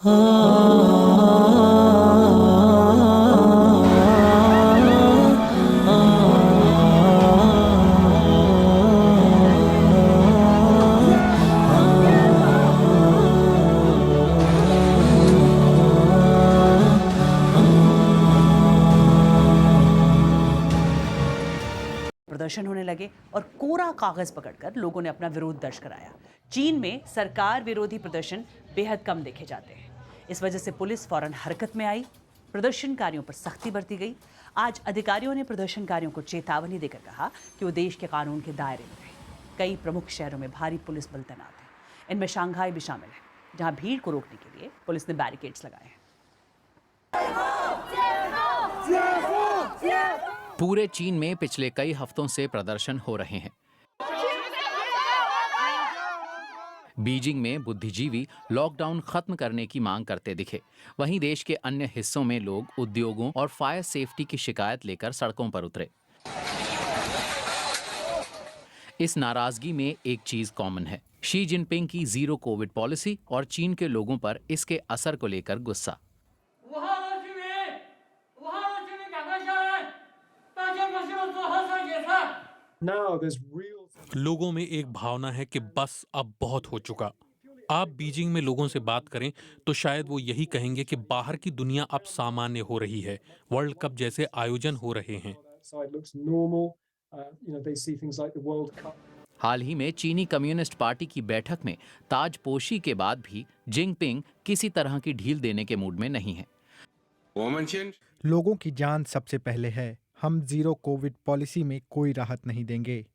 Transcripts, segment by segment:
प्रदर्शन होने लगे और कोरा कागज पकड़कर लोगों ने अपना विरोध दर्ज कराया। चीन में सरकार विरोधी प्रदर्शन बेहद कम देखे जाते हैं। इस वजह से पुलिस फौरन हरकत में आई, प्रदर्शनकारियों पर सख्ती बरती गई। आज अधिकारियों ने प्रदर्शनकारियों को चेतावनी देकर कहा कि वो देश के कानून के दायरे में रहें। कई प्रमुख शहरों में भारी पुलिस बल तैनात है। इनमें शंघाई भी शामिल है, जहां भीड़ को रोकने के लिए पुलिस ने बैरिकेड्स लगाए हैं। पूरे चीन में पिछले कई हफ्तों से प्रदर्शन हो रहे हैं। बीजिंग में बुद्धिजीवी लॉकडाउन खत्म करने की मांग करते दिखे। वहीं देश के अन्य हिस्सों में लोग उद्योगों और फायर सेफ्टी की शिकायत लेकर सड़कों पर उतरे। इस नाराजगी में एक चीज कॉमन है, शी जिनपिंग की जीरो कोविड पॉलिसी और चीन के लोगों पर इसके असर को लेकर गुस्सा। लोगों में एक भावना है कि बस अब बहुत हो चुका। आप बीजिंग में लोगों से बात करें तो शायद वो यही कहेंगे कि बाहर की दुनिया अब सामान्य हो रही है, वर्ल्ड कप जैसे आयोजन हो रहे हैं। हाल ही में चीनी कम्युनिस्ट पार्टी की बैठक में ताजपोशी के बाद भी जिनपिंग किसी तरह की ढील देने के मूड में नहीं है। लोगों की जान सबसे पहले है। हम जीरो कोविड पॉलिसी में कोई राहत नहीं देंगे।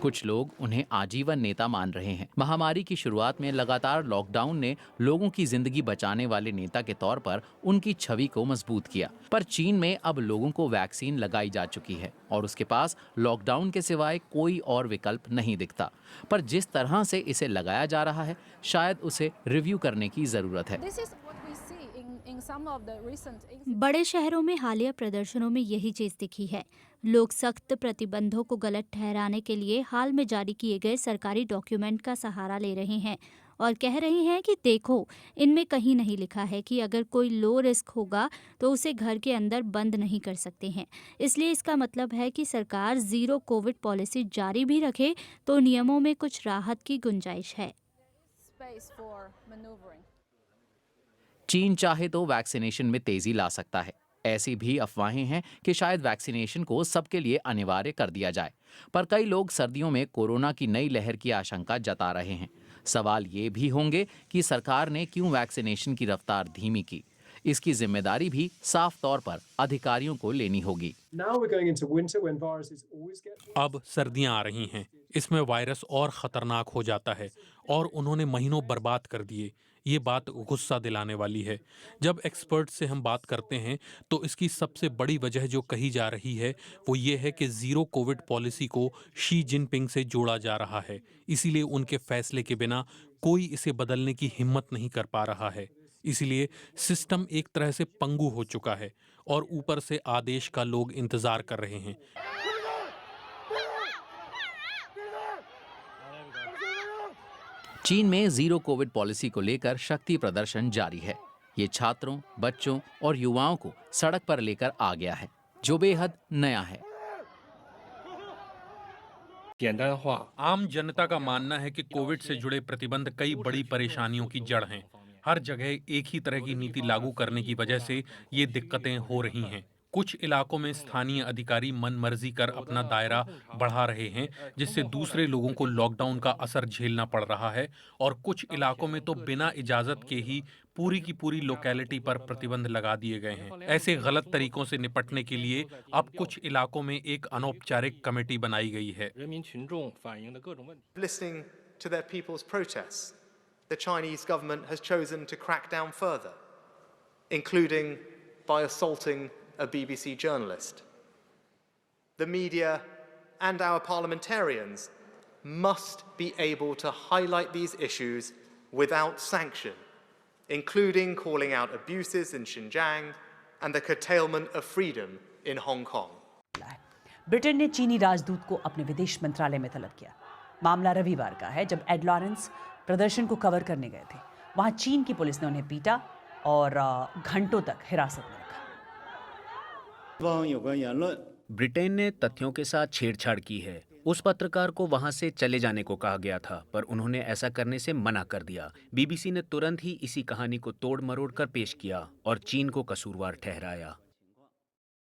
कुछ लोग उन्हें आजीवन नेता मान रहे हैं। महामारी की शुरुआत में लगातार लॉकडाउन ने लोगों की जिंदगी बचाने वाले नेता के तौर पर उनकी छवि को मजबूत किया। पर चीन में अब लोगों को वैक्सीन लगाई जा चुकी है और उसके पास लॉकडाउन के सिवाय कोई और विकल्प नहीं दिखता। पर जिस तरह से इसे लगाया जा रहा है, शायद उसे रिव्यू करने की जरूरत है। बड़े शहरों में हालिया प्रदर्शनों में यही चीज दिखी है। लोग सख्त प्रतिबंधों को गलत ठहराने के लिए हाल में जारी किए गए सरकारी डॉक्यूमेंट का सहारा ले रहे हैं और कह रहे हैं कि देखो, इनमें कहीं नहीं लिखा है कि अगर कोई लो रिस्क होगा तो उसे घर के अंदर बंद नहीं कर सकते हैं। इसलिए इसका मतलब है कि सरकार जीरो कोविड पॉलिसी जारी भी रखे तो नियमों में कुछ राहत की गुंजाइश है। चीन चाहे तो वैक्सीनेशन में तेजी ला सकता है। ऐसी भी अफवाहें हैं कि शायद वैक्सीनेशन को सबके लिए अनिवार्य कर दिया जाए। पर कई लोग सर्दियों में कोरोना की नई लहर की आशंका जता रहे हैं। सवाल ये भी होंगे कि सरकार ने क्यों वैक्सीनेशन की रफ्तार धीमी की। इसकी जिम्मेदारी भी साफ तौर पर अधिकारियों को लेनी होगी। अब सर्दियां आ रही हैं, इसमें वायरस और खतरनाक हो जाता है और उन्होंने महीनों बर्बाद कर दिए। ये बात गुस्सा दिलाने वाली है। जब एक्सपर्ट से हम बात करते हैं तो इसकी सबसे बड़ी वजह जो कही जा रही है वो ये है कि जीरो कोविड पॉलिसी को शी जिनपिंग से जोड़ा जा रहा है। इसीलिए उनके फैसले के बिना कोई इसे बदलने की हिम्मत नहीं कर पा रहा है। इसीलिए सिस्टम एक तरह से पंगु हो चुका है और ऊपर से आदेश का लोग इंतजार कर रहे हैं। चीन में जीरो कोविड पॉलिसी को लेकर शक्ति प्रदर्शन जारी है। ये छात्रों, बच्चों और युवाओं को सड़क पर लेकर आ गया है, जो बेहद नया है। आम जनता का मानना है कि कोविड से जुड़े प्रतिबंध कई बड़ी परेशानियों की जड़ हैं। हर जगह एक ही तरह की नीति लागू करने की वजह से ये दिक्कतें हो रही हैं। कुछ इलाकों में स्थानीय अधिकारी मनमर्जी कर अपना दायरा बढ़ा रहे हैं, जिससे दूसरे लोगों को लॉकडाउन का असर झेलना पड़ रहा है और कुछ इलाकों में तो बिना इजाजत के ही पूरी की पूरी लोकेलिटी पर प्रतिबंध लगा दिए गए हैं। ऐसे गलत तरीकों से निपटने के लिए अब कुछ इलाकों में एक अनौपचारिक कमेटी बनाई गई है। Listening to their people's protests, the Chinese government has chosen to crack down further, including by assaulting a BBC journalist. The media and our parliamentarians must be able to highlight these issues without sanction, including calling out abuses in Xinjiang and the curtailment of freedom in Hong Kong. Britain ने चीनी राजदूत को अपने विदेश मंत्रालय में तलब किया। मामला रविवार का है, जब एड लॉरेंस प्रदर्शन को कवर करने गए थे। वहां चीन की पुलिस ने उन्हें पीटा और घंटों तक हिरासत में रखा। 方有关言论 ब्रिटेन ने तथ्यों के साथ छेड़छाड़ की है। उस पत्रकार को वहां से चले जाने को कहा गया था, पर उन्होंने ऐसा करने से मना कर दिया। बीबीसी ने तुरंत ही इसी कहानी को तोड़ मरोड़ कर पेश किया और चीन को कसूरवार ठहराया।